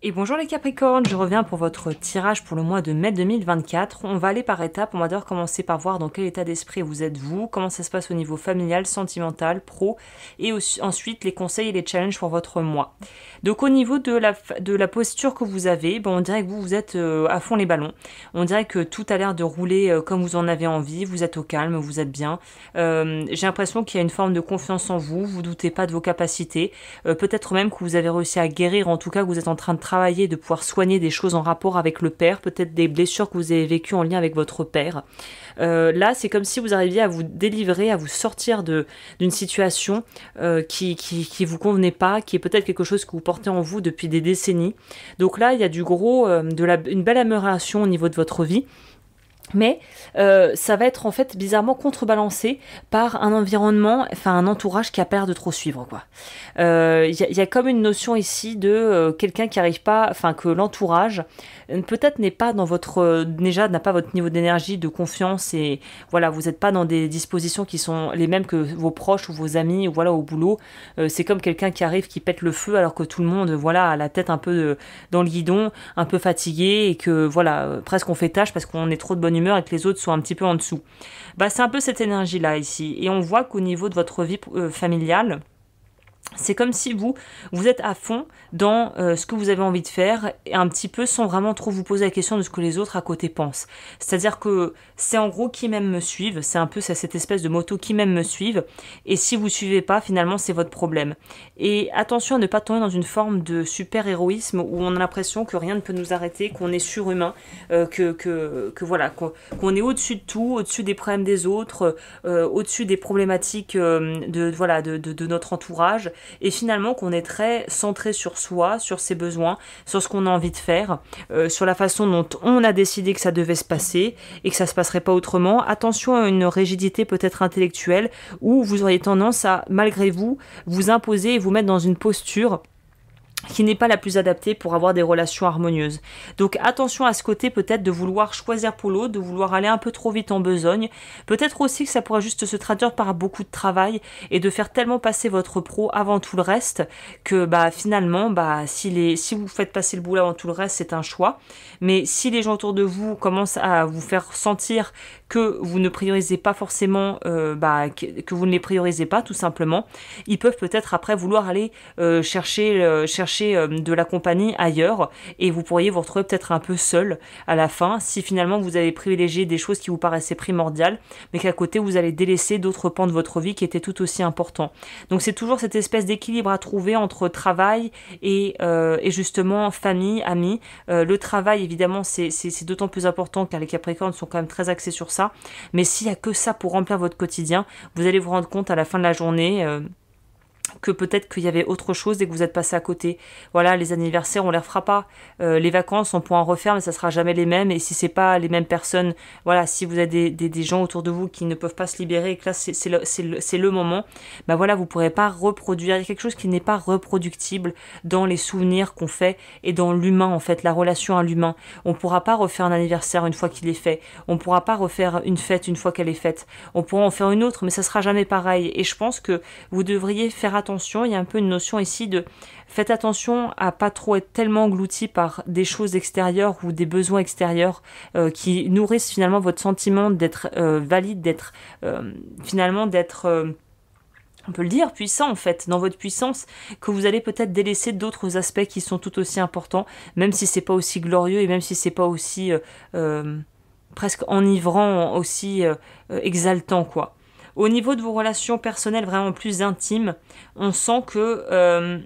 Et bonjour les Capricornes, je reviens pour votre tirage pour le mois de mai 2024. On va aller par étapes, on va d'abord commencer par voir dans quel état d'esprit vous êtes vous, comment ça se passe au niveau familial, sentimental, pro, et ensuite les conseils et les challenges pour votre mois. Donc au niveau de la posture que vous avez, bon, on dirait que vous êtes à fond les ballons. On dirait que tout a l'air de rouler comme vous en avez envie, vous êtes au calme, vous êtes bien. J'ai l'impression qu'il y a une forme de confiance en vous, vous doutez pas de vos capacités, peut-être même que vous avez réussi à guérir, en tout cas que vous êtes en train de travailler, de pouvoir soigner des choses en rapport avec le père, peut-être des blessures que vous avez vécues en lien avec votre père. Là, c'est comme si vous arriviez à vous délivrer, à vous sortir d'une situation qui vous convenait pas, qui est peut-être quelque chose que vous portez en vous depuis des décennies. Donc là, il y a du gros, une belle amélioration au niveau de votre vie. Mais ça va être en fait bizarrement contrebalancé par un environnement, enfin un entourage qui a pas l'air de trop suivre quoi. Y a comme une notion ici de quelqu'un qui arrive pas, enfin que l'entourage peut-être n'est pas dans votre déjà n'a pas votre niveau d'énergie, de confiance et voilà vous n'êtes pas dans des dispositions qui sont les mêmes que vos proches ou vos amis ou voilà au boulot. C'est comme quelqu'un qui arrive qui pète le feu alors que tout le monde voilà a la tête un peu dans le guidon, un peu fatigué et que voilà presque on fait tâche parce qu'on est trop de bonne humeur et que les autres sont un petit peu en dessous. Bah, c'est un peu cette énergie-là ici. Et on voit qu'au niveau de votre vie familiale, c'est comme si vous êtes à fond dans ce que vous avez envie de faire, et un petit peu sans vraiment trop vous poser la question de ce que les autres à côté pensent. C'est-à-dire que c'est en gros qui m'aime me suivent, c'est un peu cette espèce de motto qui m'aime me suivent, et si vous suivez pas, finalement c'est votre problème. Et attention à ne pas tomber dans une forme de super-héroïsme où on a l'impression que rien ne peut nous arrêter, qu'on est surhumain, voilà, qu'on est au-dessus de tout, au-dessus des problèmes des autres, au-dessus des problématiques de notre entourage, et finalement qu'on est très centré sur soi, sur ses besoins, sur ce qu'on a envie de faire, sur la façon dont on a décidé que ça devait se passer et que ça se passerait pas autrement. Attention à une rigidité peut-être intellectuelle où vous auriez tendance à, malgré vous, vous imposer et vous mettre dans une posture qui n'est pas la plus adaptée pour avoir des relations harmonieuses. Donc attention à ce côté peut-être de vouloir choisir pour l'autre, de vouloir aller un peu trop vite en besogne. Peut-être aussi que ça pourrait juste se traduire par beaucoup de travail et de faire tellement passer votre pro avant tout le reste que finalement si vous faites passer le boulot avant tout le reste, c'est un choix. Mais si les gens autour de vous commencent à vous faire sentir que vous ne priorisez pas forcément, que vous ne les priorisez pas tout simplement, ils peuvent peut-être après vouloir aller chercher de la compagnie ailleurs et vous pourriez vous retrouver peut-être un peu seul à la fin si finalement vous avez privilégié des choses qui vous paraissaient primordiales mais qu'à côté vous allez délaisser d'autres pans de votre vie qui étaient tout aussi importants. Donc c'est toujours cette espèce d'équilibre à trouver entre travail et justement famille, amis. Le travail évidemment c'est d'autant plus important car les Capricornes sont quand même très axés sur ça, mais s'il n'y a que ça pour remplir votre quotidien, vous allez vous rendre compte à la fin de la journée que peut-être qu'il y avait autre chose et que vous êtes passé à côté. Voilà, les anniversaires, on les refera pas. Les vacances, on pourra en refaire, mais ça sera jamais les mêmes. Et si c'est pas les mêmes personnes, voilà, si vous avez des gens autour de vous qui ne peuvent pas se libérer et que là, c'est le moment, voilà, vous pourrez pas reproduire. Il y a quelque chose qui n'est pas reproductible dans les souvenirs qu'on fait et dans l'humain, en fait, la relation à l'humain. On pourra pas refaire un anniversaire une fois qu'il est fait. On pourra pas refaire une fête une fois qu'elle est faite. On pourra en faire une autre, mais ça sera jamais pareil. Et je pense que vous devriez faire attention, il y a un peu une notion ici de faites attention à pas trop être tellement englouti par des choses extérieures ou des besoins extérieurs qui nourrissent finalement votre sentiment d'être valide, d'être finalement d'être on peut le dire, puissant en fait, dans votre puissance, que vous allez peut-être délaisser d'autres aspects qui sont tout aussi importants, même si c'est pas aussi glorieux et même si c'est pas aussi presque enivrant, aussi exaltant quoi. Au niveau de vos relations personnelles vraiment plus intimes, on sent que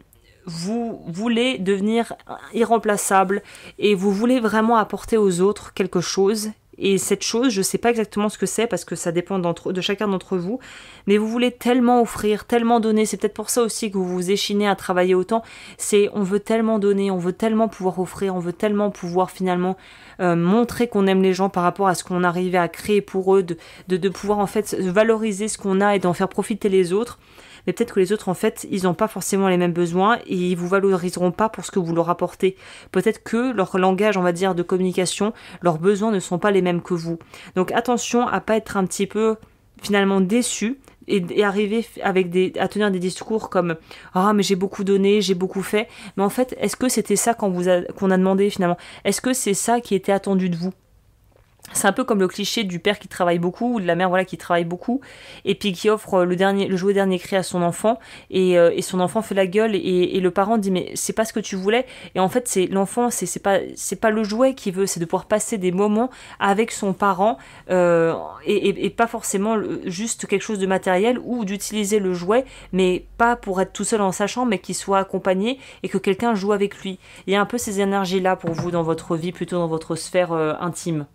vous voulez devenir irremplaçable et vous voulez vraiment apporter aux autres quelque chose. Et cette chose, je ne sais pas exactement ce que c'est parce que ça dépend de chacun d'entre vous, mais vous voulez tellement offrir, tellement donner. C'est peut-être pour ça aussi que vous vous échinez à travailler autant. C'est on veut tellement donner, on veut tellement pouvoir offrir, on veut tellement pouvoir finalement montrer qu'on aime les gens par rapport à ce qu'on arrivait à créer pour eux, de pouvoir en fait valoriser ce qu'on a et d'en faire profiter les autres. Mais peut-être que les autres, en fait, ils n'ont pas forcément les mêmes besoins et ils vous valoriseront pas pour ce que vous leur apportez. Peut-être que leur langage, on va dire, de communication, leurs besoins ne sont pas les mêmes que vous. Donc attention à pas être un petit peu finalement déçu et arriver à tenir des discours comme ah mais j'ai beaucoup donné, j'ai beaucoup fait, mais en fait est-ce que c'était ça qu'on a demandé finalement? Est-ce que c'est ça qui était attendu de vous? C'est un peu comme le cliché du père qui travaille beaucoup ou de la mère voilà qui travaille beaucoup et puis qui offre le jouet dernier cri à son enfant et son enfant fait la gueule et le parent dit mais c'est pas ce que tu voulais et en fait c'est l'enfant c'est pas le jouet qu'il veut, c'est de pouvoir passer des moments avec son parent et pas forcément juste quelque chose de matériel ou d'utiliser le jouet mais pas pour être tout seul dans sa chambre mais qu'il soit accompagné et que quelqu'un joue avec lui. Il y a un peu ces énergies là pour vous dans votre vie, plutôt dans votre sphère intime.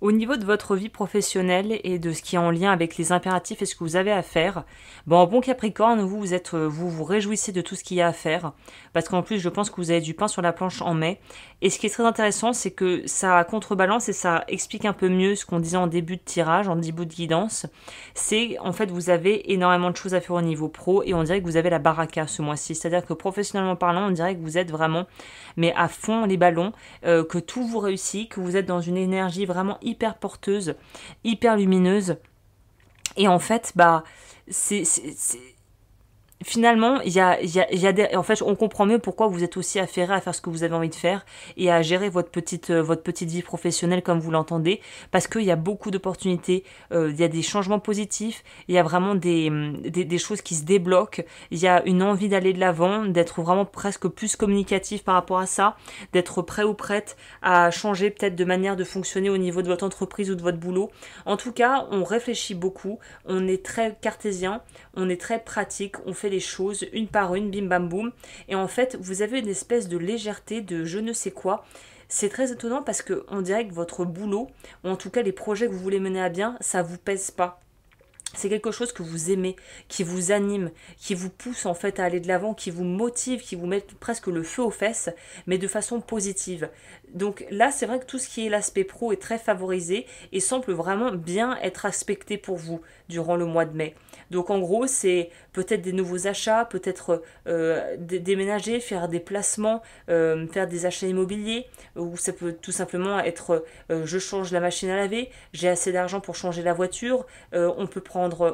Au niveau de votre vie professionnelle et de ce qui est en lien avec les impératifs et ce que vous avez à faire, en bon Capricorne, vous réjouissez de tout ce qu'il y a à faire, parce qu'en plus je pense que vous avez du pain sur la planche en mai. Et ce qui est très intéressant, c'est que ça contrebalance et ça explique un peu mieux ce qu'on disait en début de tirage, en début de guidance. C'est en fait vous avez énormément de choses à faire au niveau pro et on dirait que vous avez la baraka ce mois-ci. C'est-à-dire que professionnellement parlant, on dirait que vous êtes vraiment mais à fond les ballons, que tout vous réussit, que vous êtes dans une énergie vraiment hyper porteuse, hyper lumineuse. Et en fait, finalement, en fait, on comprend mieux pourquoi vous êtes aussi affairé à faire ce que vous avez envie de faire et à gérer votre petite vie professionnelle comme vous l'entendez, parce qu'il y a beaucoup d'opportunités, il y a des changements positifs, il y a vraiment des choses qui se débloquent, il y a une envie d'aller de l'avant, d'être vraiment presque plus communicatif par rapport à ça, d'être prêt ou prête à changer peut-être de manière de fonctionner au niveau de votre entreprise ou de votre boulot. En tout cas, on réfléchit beaucoup, on est très cartésien, on est très pratique, on fait les choses une par une, bim bam boum, et en fait vous avez une espèce de légèreté, de je ne sais quoi. C'est très étonnant parce que on dirait que votre boulot, ou en tout cas les projets que vous voulez mener à bien, ça vous pèse pas. C'est quelque chose que vous aimez, qui vous anime, qui vous pousse en fait à aller de l'avant, qui vous motive, qui vous met presque le feu aux fesses, mais de façon positive. Donc là, c'est vrai que tout ce qui est l'aspect pro est très favorisé et semble vraiment bien être aspecté pour vous durant le mois de mai. Donc en gros, c'est peut-être des nouveaux achats, peut-être déménager, faire des placements, faire des achats immobiliers, ou ça peut tout simplement être je change la machine à laver, j'ai assez d'argent pour changer la voiture, on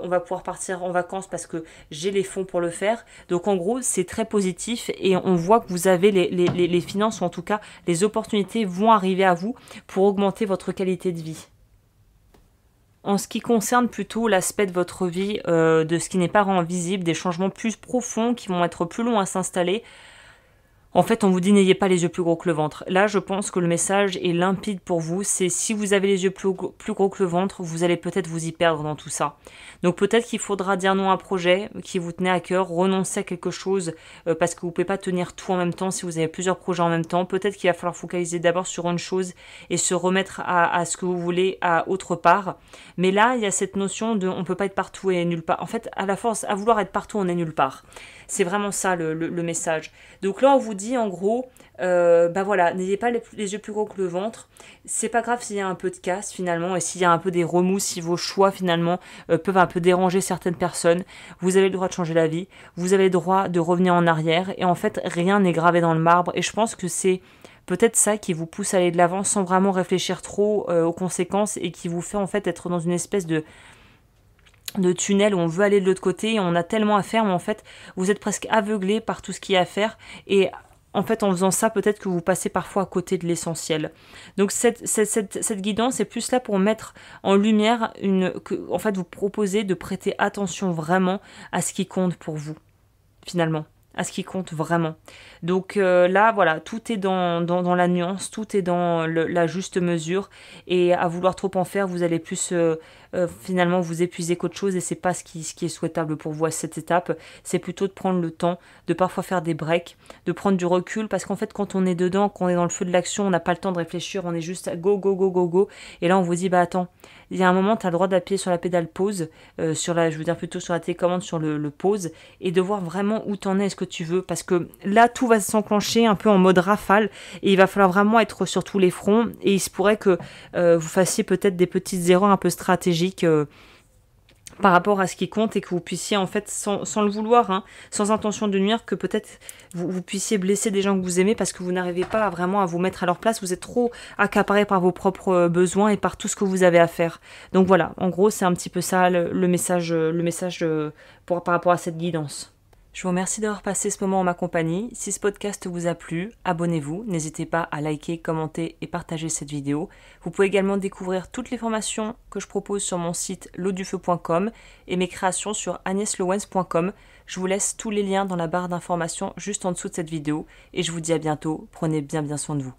va pouvoir partir en vacances parce que j'ai les fonds pour le faire. Donc en gros, c'est très positif et on voit que vous avez les finances, ou en tout cas les opportunités vont arriver à vous pour augmenter votre qualité de vie. En ce qui concerne plutôt l'aspect de votre vie, de ce qui n'est pas vraiment visible, des changements plus profonds qui vont être plus longs à s'installer, en fait, on vous dit n'ayez pas les yeux plus gros que le ventre. Là, je pense que le message est limpide pour vous. C'est si vous avez les yeux plus gros que le ventre, vous allez peut-être vous y perdre dans tout ça. Donc peut-être qu'il faudra dire non à un projet qui vous tenait à cœur, renoncer à quelque chose parce que vous ne pouvez pas tenir tout en même temps si vous avez plusieurs projets en même temps. Peut-être qu'il va falloir focaliser d'abord sur une chose et se remettre à ce que vous voulez à autre part. Mais là, il y a cette notion de on ne peut pas être partout et nulle part. En fait, à la force, à vouloir être partout, on est nulle part. C'est vraiment ça le message. Donc là, on vous dit en gros, voilà, n'ayez pas les yeux plus gros que le ventre. C'est pas grave s'il y a un peu de casse finalement et s'il y a un peu des remous, si vos choix finalement peuvent un peu déranger certaines personnes. Vous avez le droit de changer la vie, vous avez le droit de revenir en arrière et en fait, rien n'est gravé dans le marbre et je pense que c'est peut-être ça qui vous pousse à aller de l'avant sans vraiment réfléchir trop aux conséquences et qui vous fait en fait être dans une espèce de tunnel où on veut aller de l'autre côté et on a tellement à faire, mais en fait vous êtes presque aveuglé par tout ce qu'il y a à faire et en fait en faisant ça peut-être que vous passez parfois à côté de l'essentiel. Donc cette guidance est plus là pour mettre en lumière en fait vous proposer de prêter attention vraiment à ce qui compte pour vous finalement, à ce qui compte vraiment. Donc là, voilà, tout est dans la nuance, tout est dans la juste mesure et à vouloir trop en faire, vous allez plus finalement vous épuiser qu'autre chose et c'est pas ce qui est souhaitable pour vous à cette étape. C'est plutôt de prendre le temps, de parfois faire des breaks, de prendre du recul parce qu'en fait quand on est dedans, quand on est dans le feu de l'action, on n'a pas le temps de réfléchir, on est juste à go, go, go, go, go et là on vous dit attends, il y a un moment tu as le droit d'appuyer sur la pédale pause, sur la télécommande sur le pause et de voir vraiment où t'en es, ce que tu veux parce que là tout va s'enclencher un peu en mode rafale et il va falloir vraiment être sur tous les fronts et il se pourrait que vous fassiez peut-être des petites erreurs un peu stratégiques par rapport à ce qui compte et que vous puissiez en fait sans le vouloir, hein, sans intention de nuire, que peut-être vous puissiez blesser des gens que vous aimez parce que vous n'arrivez pas vraiment à vous mettre à leur place, vous êtes trop accaparé par vos propres besoins et par tout ce que vous avez à faire. Donc voilà, en gros c'est un petit peu ça le message par rapport à cette guidance. Je vous remercie d'avoir passé ce moment en ma compagnie. Si ce podcast vous a plu, abonnez-vous. N'hésitez pas à liker, commenter et partager cette vidéo. Vous pouvez également découvrir toutes les formations que je propose sur mon site lodufeu.com et mes créations sur agneslowens.com. Je vous laisse tous les liens dans la barre d'informations juste en dessous de cette vidéo et je vous dis à bientôt. Prenez bien soin de vous.